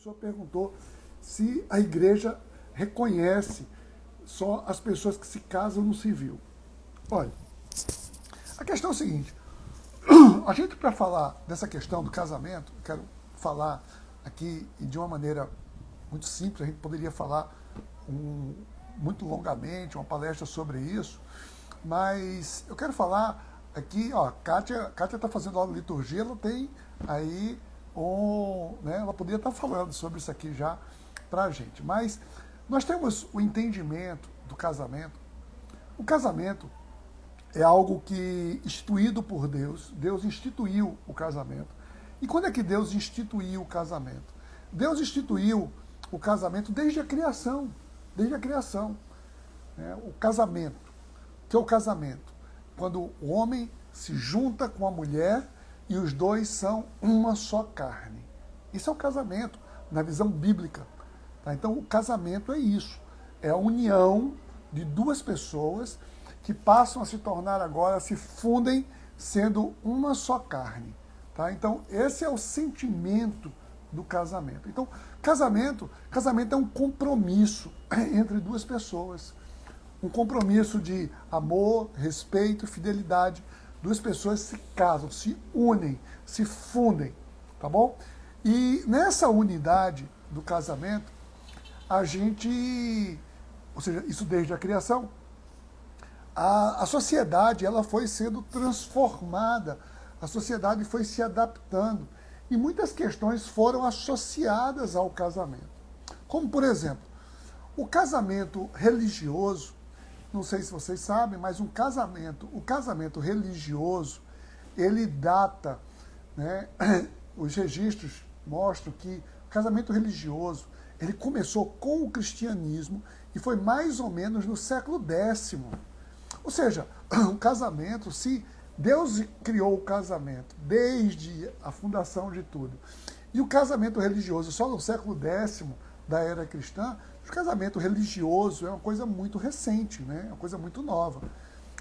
pessoa perguntou se a igreja reconhece só as pessoas que se casam no civil. Olha, a questão é o seguinte, a gente, para falar dessa questão do casamento, eu quero falar aqui de uma maneira muito simples, a gente poderia falar muito longamente, uma palestra sobre isso, mas eu quero falar aqui, ó, Kátia está fazendo aula de liturgia, ela tem aí ela poderia estar falando sobre isso aqui já para a gente, mas nós temos o entendimento do casamento. O casamento é algo que, instituído por Deus, Deus instituiu o casamento. E quando é que Deus instituiu o casamento? Deus instituiu o casamento desde a criação. Desde a criação. O casamento. O que é o casamento? Quando o homem se junta com a mulher e os dois são uma só carne. Isso é o casamento, na visão bíblica. Tá? Então, o casamento é isso. É a união de duas pessoas que passam a se tornar agora, se fundem sendo uma só carne. Tá? Então, esse é o sentimento do casamento. Então, casamento é um compromisso entre duas pessoas. Um compromisso de amor, respeito, fidelidade. Duas pessoas se casam, se unem, se fundem. Tá bom? E nessa unidade do casamento, a gente, ou seja, isso desde a criação, a sociedade ela foi sendo transformada, a sociedade foi se adaptando e muitas questões foram associadas ao casamento. Como, por exemplo, o casamento religioso, não sei se vocês sabem, mas o casamento religioso, ele data, os registros mostram que o casamento religioso, ele começou com o cristianismo e foi mais ou menos no século X. Ou seja, o casamento, se Deus criou o casamento desde a fundação de tudo, e o casamento religioso só no século X da era cristã, o casamento religioso é uma coisa muito recente, é uma coisa muito nova.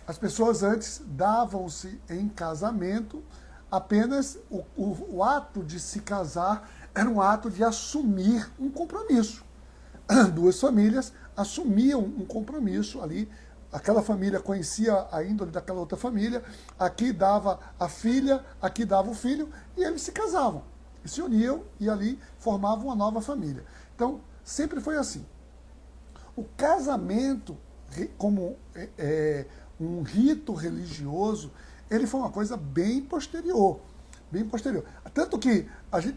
As pessoas antes davam-se em casamento, apenas o ato de se casar era um ato de assumir um compromisso. Duas famílias assumiam um compromisso ali. Aquela família conhecia a índole daquela outra família, aqui dava a filha, aqui dava o filho, e eles se casavam, e se uniam e ali formavam uma nova família. Então, sempre foi assim. O casamento, como um rito religioso, ele foi uma coisa bem posterior. Bem posterior. Tanto que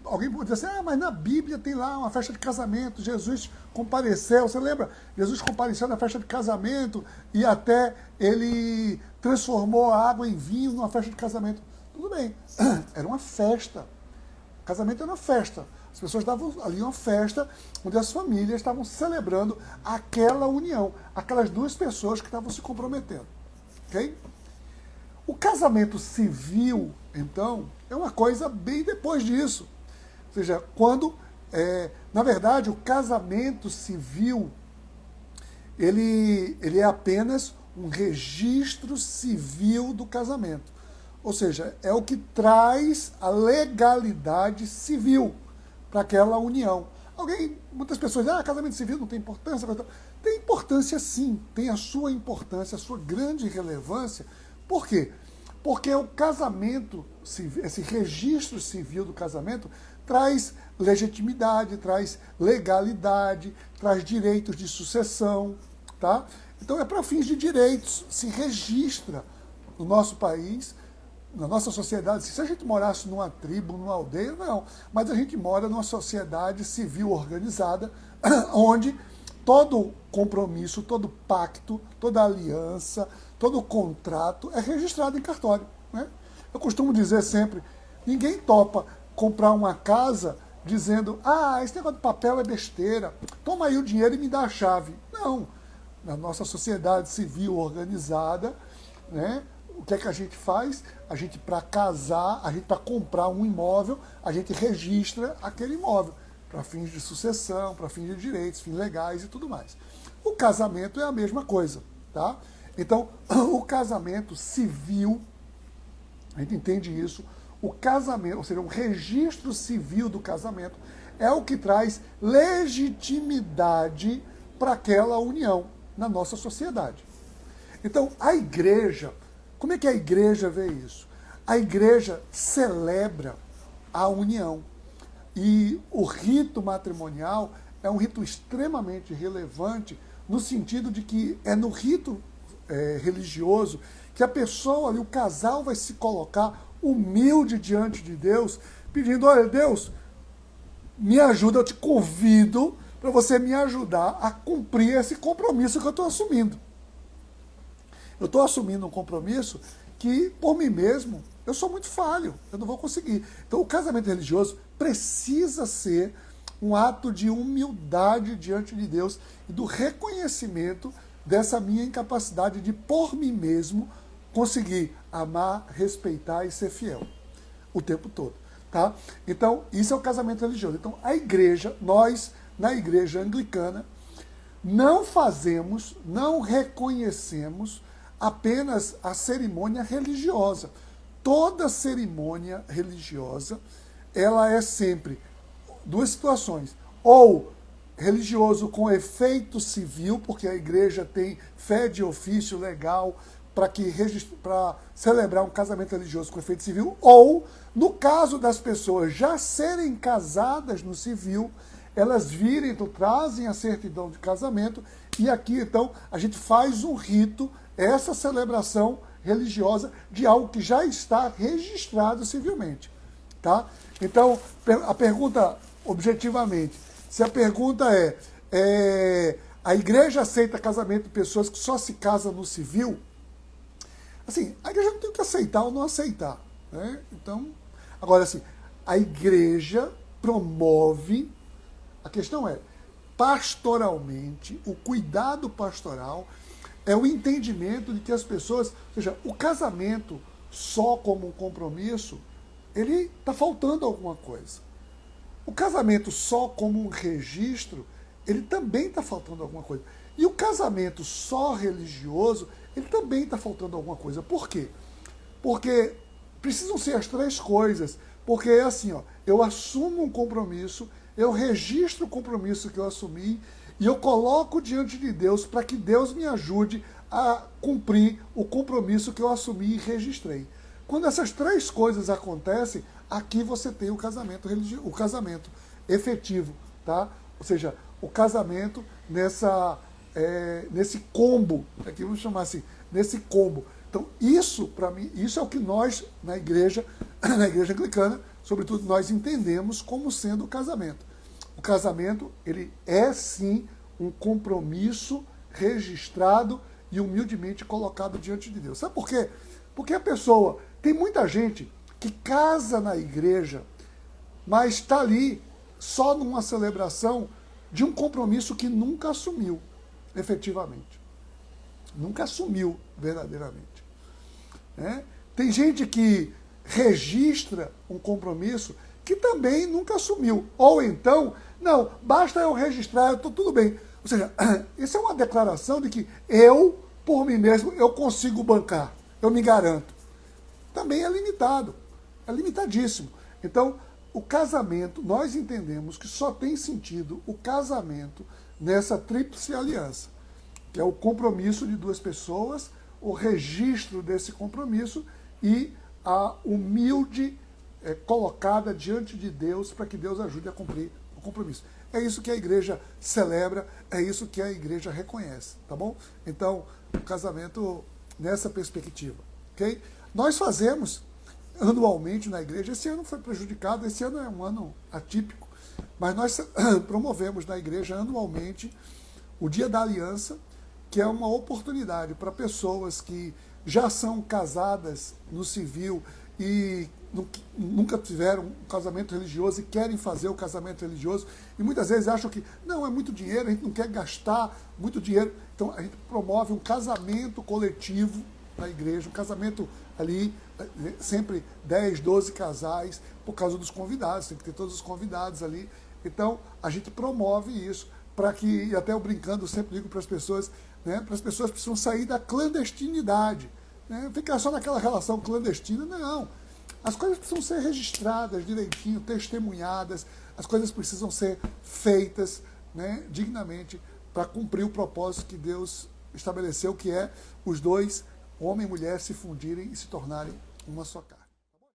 alguém pode dizer assim, mas na Bíblia tem lá uma festa de casamento, Jesus compareceu, você lembra? Jesus compareceu na festa de casamento e até ele transformou a água em vinho numa festa de casamento. Tudo bem, era uma festa. Casamento era uma festa. As pessoas davam ali uma festa onde as famílias estavam celebrando aquela união, aquelas duas pessoas que estavam se comprometendo. Ok? O casamento civil, então, é uma coisa bem depois disso. Ou seja, quando, na verdade, o casamento civil, ele é apenas um registro civil do casamento. Ou seja, é o que traz a legalidade civil para aquela união. Muitas pessoas dizem, casamento civil não tem importância. Tem importância sim, tem a sua importância, a sua grande relevância. Por quê? Porque o casamento, esse registro civil do casamento, traz legitimidade, traz legalidade, traz direitos de sucessão. Tá? Então é para fins de direitos, se registra no nosso país, na nossa sociedade. Se a gente morasse numa tribo, numa aldeia, não. Mas a gente mora numa sociedade civil organizada, onde todo compromisso, todo pacto, toda aliança, todo contrato é registrado em cartório. Eu costumo dizer sempre, ninguém topa comprar uma casa dizendo, esse negócio de papel é besteira, toma aí o dinheiro e me dá a chave. Não. Na nossa sociedade civil organizada, o que é que a gente faz? A gente, para casar, para comprar um imóvel, a gente registra aquele imóvel para fins de sucessão, para fins de direitos, fins legais e tudo mais. O casamento é a mesma coisa, tá? Então, o casamento civil, a gente entende isso, o casamento, ou seja, o registro civil do casamento é o que traz legitimidade para aquela união na nossa sociedade. Então, a igreja, como é que a igreja vê isso? A igreja celebra a união. E o rito matrimonial é um rito extremamente relevante no sentido de que é no rito religioso que a pessoa ali, o casal, vai se colocar humilde diante de Deus, pedindo, olha, Deus, me ajuda, eu te convido para você me ajudar a cumprir esse compromisso que eu estou assumindo. Eu estou assumindo um compromisso que, por mim mesmo, eu sou muito falho, eu não vou conseguir. Então, o casamento religioso precisa ser um ato de humildade diante de Deus e do reconhecimento dessa minha incapacidade de, por mim mesmo, conseguir amar, respeitar e ser fiel o tempo todo. Tá? Então, isso é o casamento religioso. Então, a igreja, nós, na igreja anglicana, não fazemos, não reconhecemos apenas a cerimônia religiosa. Toda cerimônia religiosa, ela é sempre duas situações. Ou religioso com efeito civil, porque a igreja tem fé de ofício legal para celebrar um casamento religioso com efeito civil, ou, no caso das pessoas já serem casadas no civil, elas virem, então trazem a certidão de casamento, e aqui, então, a gente faz um rito, essa celebração religiosa de algo que já está registrado civilmente. Tá? Então, a pergunta, objetivamente, se a pergunta a igreja aceita casamento de pessoas que só se casam no civil? Assim, a igreja não tem que aceitar ou não aceitar. Né? Então, agora assim, a igreja promove, a questão é, pastoralmente, o cuidado pastoral é o entendimento de que as pessoas, ou seja, o casamento só como um compromisso, ele está faltando alguma coisa. O casamento só como um registro, ele também está faltando alguma coisa. E o casamento só religioso, ele também está faltando alguma coisa. Por quê? Porque precisam ser as três coisas. Porque é assim, ó, eu assumo um compromisso, eu registro o compromisso que eu assumi e eu coloco diante de Deus para que Deus me ajude a cumprir o compromisso que eu assumi e registrei. Quando essas três coisas acontecem, aqui você tem o casamento religioso, o casamento efetivo, tá? Ou seja, o casamento nesse combo, aqui vamos chamar assim, nesse combo. Então, isso, para mim, isso é o que nós, na igreja anglicana, sobretudo, nós entendemos como sendo o casamento. O casamento, ele é sim um compromisso registrado e humildemente colocado diante de Deus. Sabe por quê? Porque a pessoa, tem muita gente que casa na igreja, mas está ali só numa celebração de um compromisso que nunca assumiu, efetivamente. Nunca assumiu verdadeiramente. Né? Tem gente que registra um compromisso que também nunca assumiu. Ou então, não, basta eu registrar, eu estou tudo bem. Ou seja, isso é uma declaração de que eu, por mim mesmo, eu consigo bancar, eu me garanto. Também é limitado, é limitadíssimo. Então, o casamento, nós entendemos que só tem sentido o casamento nessa tríplice aliança, que é o compromisso de duas pessoas, o registro desse compromisso e a humilde colocada diante de Deus para que Deus ajude a cumprir o compromisso. É isso que a igreja celebra, é isso que a igreja reconhece, tá bom? Então, o casamento nessa perspectiva, ok? Nós fazemos anualmente na igreja, esse ano foi prejudicado, esse ano é um ano atípico, mas nós promovemos na igreja anualmente o Dia da Aliança, que é uma oportunidade para pessoas que já são casadas no civil e nunca tiveram um casamento religioso e querem fazer o casamento religioso, e muitas vezes acham que não, é muito dinheiro, a gente não quer gastar muito dinheiro, então a gente promove um casamento coletivo na igreja, um casamento ali, sempre 10, 12 casais, por causa dos convidados, tem que ter todos os convidados ali, então a gente promove isso, para que, e até eu brincando, sempre digo para as pessoas, né, para as pessoas precisam sair da clandestinidade, né, ficar só naquela relação clandestina, não. As coisas precisam ser registradas direitinho, testemunhadas, as coisas precisam ser feitas, né, dignamente para cumprir o propósito que Deus estabeleceu, que é os dois, homem e mulher, se fundirem e se tornarem uma só carne.